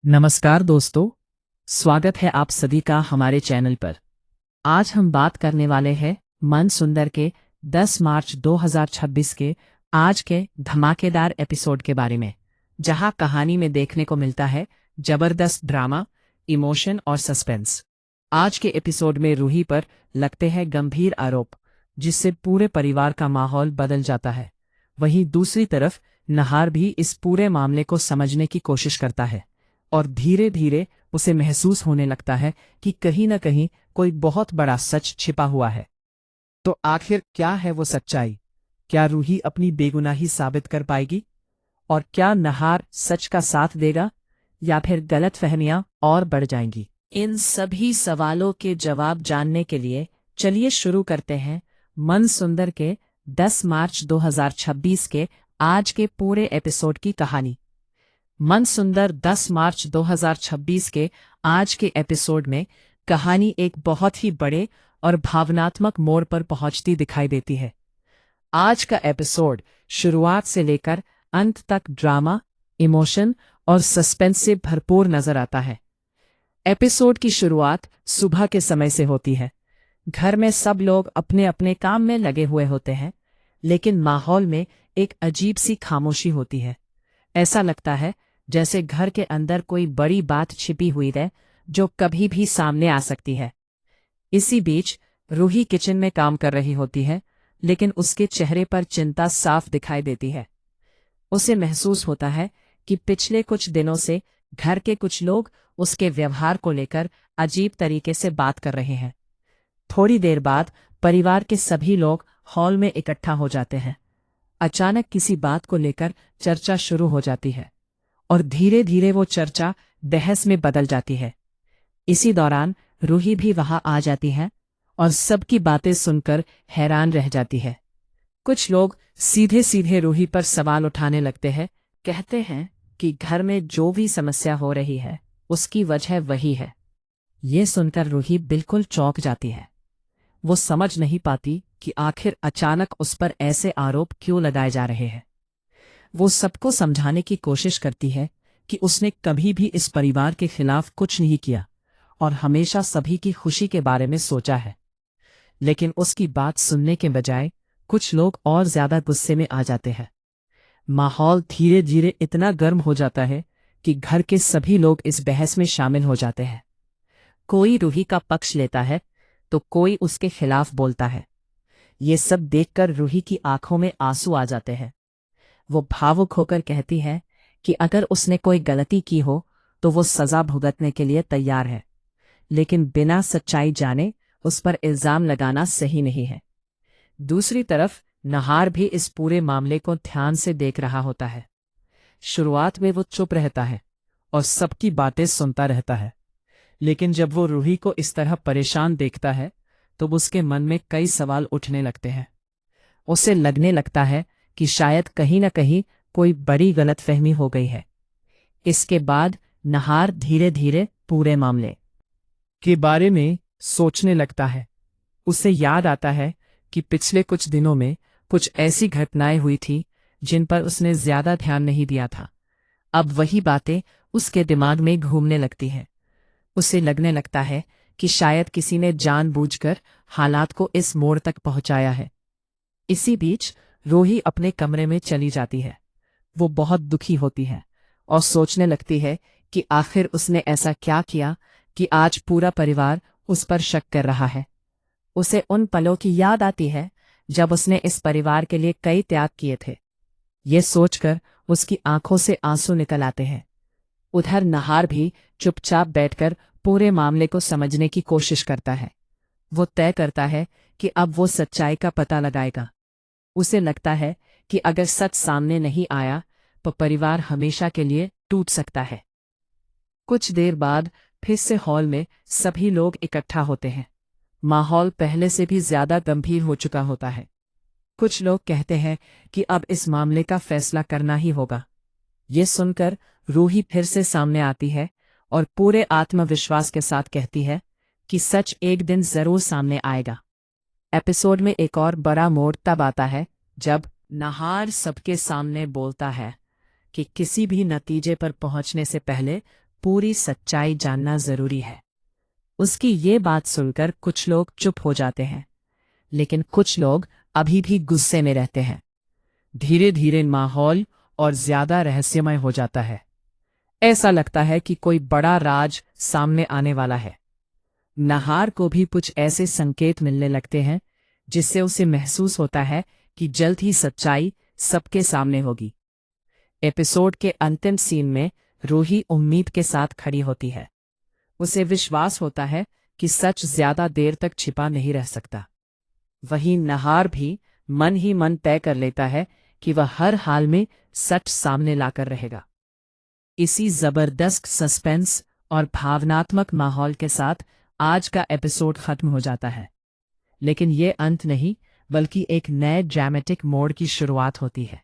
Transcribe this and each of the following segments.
नमस्कार दोस्तों, स्वागत है आप सभी का हमारे चैनल पर। आज हम बात करने वाले हैं मन सुंदर के 10 मार्च 2026 के आज के धमाकेदार एपिसोड के बारे में, जहां कहानी में देखने को मिलता है जबरदस्त ड्रामा, इमोशन और सस्पेंस। आज के एपिसोड में रूही पर लगते हैं गंभीर आरोप, जिससे पूरे परिवार का माहौल बदल जाता है। वहीं दूसरी तरफ नहार भी इस पूरे मामले को समझने की कोशिश करता है और धीरे धीरे उसे महसूस होने लगता है कि कहीं न कहीं कोई बहुत बड़ा सच छिपा हुआ है। तो आखिर क्या है वो सच्चाई? क्या रूही अपनी बेगुनाही साबित कर पाएगी? और क्या नहार सच का साथ देगा, या फिर गलतफहमियां और बढ़ जाएंगी? इन सभी सवालों के जवाब जानने के लिए चलिए शुरू करते हैं मन सुंदर के 10 मार्च 2026 के आज के पूरे एपिसोड की कहानी। मन सुंदर 10 मार्च 2026 के आज के एपिसोड में कहानी एक बहुत ही बड़े और भावनात्मक मोड़ पर पहुंचती दिखाई देती है। आज का एपिसोड शुरुआत से लेकर अंत तक ड्रामा, इमोशन और सस्पेंस से भरपूर नजर आता है। एपिसोड की शुरुआत सुबह के समय से होती है। घर में सब लोग अपने अपने काम में लगे हुए होते हैं, लेकिन माहौल में एक अजीब सी खामोशी होती है। ऐसा लगता है जैसे घर के अंदर कोई बड़ी बात छिपी हुई है जो कभी भी सामने आ सकती है। इसी बीच रूही किचन में काम कर रही होती है, लेकिन उसके चेहरे पर चिंता साफ दिखाई देती है। उसे महसूस होता है कि पिछले कुछ दिनों से घर के कुछ लोग उसके व्यवहार को लेकर अजीब तरीके से बात कर रहे हैं। थोड़ी देर बाद परिवार के सभी लोग हॉल में इकट्ठा हो जाते हैं। अचानक किसी बात को लेकर चर्चा शुरू हो जाती है और धीरे धीरे वो चर्चा बहस में बदल जाती है। इसी दौरान रूही भी वहां आ जाती है और सबकी बातें सुनकर हैरान रह जाती है। कुछ लोग सीधे सीधे रूही पर सवाल उठाने लगते हैं, कहते हैं कि घर में जो भी समस्या हो रही है उसकी वजह वही है। ये सुनकर रूही बिल्कुल चौंक जाती है। वो समझ नहीं पाती कि आखिर अचानक उस पर ऐसे आरोप क्यों लगाए जा रहे हैं। वो सबको समझाने की कोशिश करती है कि उसने कभी भी इस परिवार के खिलाफ कुछ नहीं किया और हमेशा सभी की खुशी के बारे में सोचा है। लेकिन उसकी बात सुनने के बजाय कुछ लोग और ज्यादा गुस्से में आ जाते हैं। माहौल धीरे धीरे इतना गर्म हो जाता है कि घर के सभी लोग इस बहस में शामिल हो जाते हैं। कोई रूही का पक्ष लेता है तो कोई उसके खिलाफ बोलता है। ये सब देखकर रूही की आंखों में आंसू आ जाते हैं। वो भावुक होकर कहती है कि अगर उसने कोई गलती की हो तो वो सजा भुगतने के लिए तैयार है, लेकिन बिना सच्चाई जाने उस पर इल्जाम लगाना सही नहीं है। दूसरी तरफ नहार भी इस पूरे मामले को ध्यान से देख रहा होता है। शुरुआत में वो चुप रहता है और सबकी बातें सुनता रहता है, लेकिन जब वो रूही को इस तरह परेशान देखता है तो उसके मन में कई सवाल उठने लगते हैं। उसे लगने लगता है कि शायद कहीं न कहीं कोई बड़ी गलतफहमी हो गई है। इसके बाद नहार धीरे धीरे पूरे मामले के बारे में सोचने लगता है। उसे याद आता है कि पिछले कुछ दिनों में कुछ ऐसी घटनाएं हुई थी जिन पर उसने ज्यादा ध्यान नहीं दिया था। अब वही बातें उसके दिमाग में घूमने लगती हैं। उसे लगने लगता है कि शायद किसी ने जानबूझकर हालात को इस मोड़ तक पहुंचाया है। इसी बीच रूही अपने कमरे में चली जाती है। वो बहुत दुखी होती है और सोचने लगती है कि आखिर उसने ऐसा क्या किया कि आज पूरा परिवार उस पर शक कर रहा है। उसे उन पलों की याद आती है जब उसने इस परिवार के लिए कई त्याग किए थे। ये सोचकर उसकी आंखों से आंसू निकल आते हैं। उधर नहार भी चुपचाप बैठकर पूरे मामले को समझने की कोशिश करता है। वो तय करता है कि अब वो सच्चाई का पता लगाएगा। उसे लगता है कि अगर सच सामने नहीं आया तो परिवार हमेशा के लिए टूट सकता है। कुछ देर बाद फिर से हॉल में सभी लोग इकट्ठा होते हैं। माहौल पहले से भी ज्यादा गंभीर हो चुका होता है। कुछ लोग कहते हैं कि अब इस मामले का फैसला करना ही होगा। ये सुनकर रूही फिर से सामने आती है और पूरे आत्मविश्वास के साथ कहती है कि सच एक दिन जरूर सामने आएगा। एपिसोड में एक और बड़ा मोड़ तब आता है जब नहार सबके सामने बोलता है कि किसी भी नतीजे पर पहुंचने से पहले पूरी सच्चाई जानना जरूरी है। उसकी ये बात सुनकर कुछ लोग चुप हो जाते हैं, लेकिन कुछ लोग अभी भी गुस्से में रहते हैं। धीरे धीरे माहौल और ज्यादा रहस्यमय हो जाता है। ऐसा लगता है कि कोई बड़ा राज सामने आने वाला है। नाहार को भी कुछ ऐसे संकेत मिलने लगते हैं जिससे उसे महसूस होता है कि जल्द ही सच्चाई सबके सामने होगी। एपिसोड के अंतिम सीन में रूही उम्मीद के साथ खड़ी होती है। उसे विश्वास होता है कि सच ज्यादा देर तक छिपा नहीं रह सकता। वहीं नाहार भी मन ही मन तय कर लेता है कि वह हर हाल में सच सामने लाकर रहेगा। इसी जबरदस्त सस्पेंस और भावनात्मक माहौल के साथ आज का एपिसोड खत्म हो जाता है। लेकिन ये अंत नहीं, बल्कि एक नए ड्रामेटिक मोड़ की शुरुआत होती है।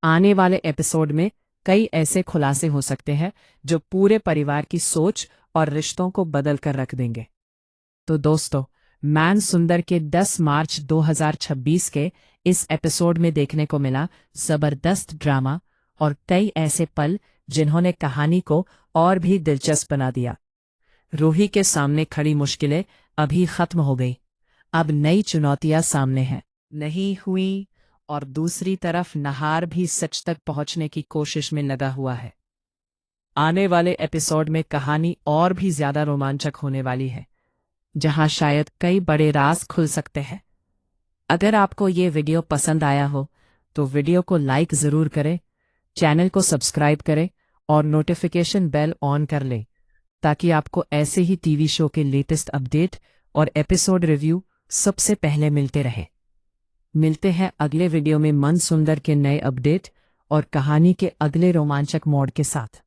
आने वाले एपिसोड में कई ऐसे खुलासे हो सकते हैं जो पूरे परिवार की सोच और रिश्तों को बदल कर रख देंगे। तो दोस्तों, मैन सुंदर के 10 मार्च 2026 के इस एपिसोड में देखने को मिला जबरदस्त ड्रामा और कई ऐसे पल जिन्होंने कहानी को और भी दिलचस्प बना दिया। रूही के सामने खड़ी मुश्किलें अभी खत्म हो गई। अब नई चुनौतियां सामने हैं नहीं हुई, और दूसरी तरफ नाहार भी सच तक पहुंचने की कोशिश में लगा हुआ है। आने वाले एपिसोड में कहानी और भी ज्यादा रोमांचक होने वाली है, जहां शायद कई बड़े राज खुल सकते हैं। अगर आपको ये वीडियो पसंद आया हो तो वीडियो को लाइक जरूर करें, चैनल को सब्सक्राइब करें और नोटिफिकेशन बेल ऑन कर लें, ताकि आपको ऐसे ही टीवी शो के लेटेस्ट अपडेट और एपिसोड रिव्यू सबसे पहले मिलते रहे। मिलते हैं अगले वीडियो में मन सुंदर के नए अपडेट और कहानी के अगले रोमांचक मोड़ के साथ।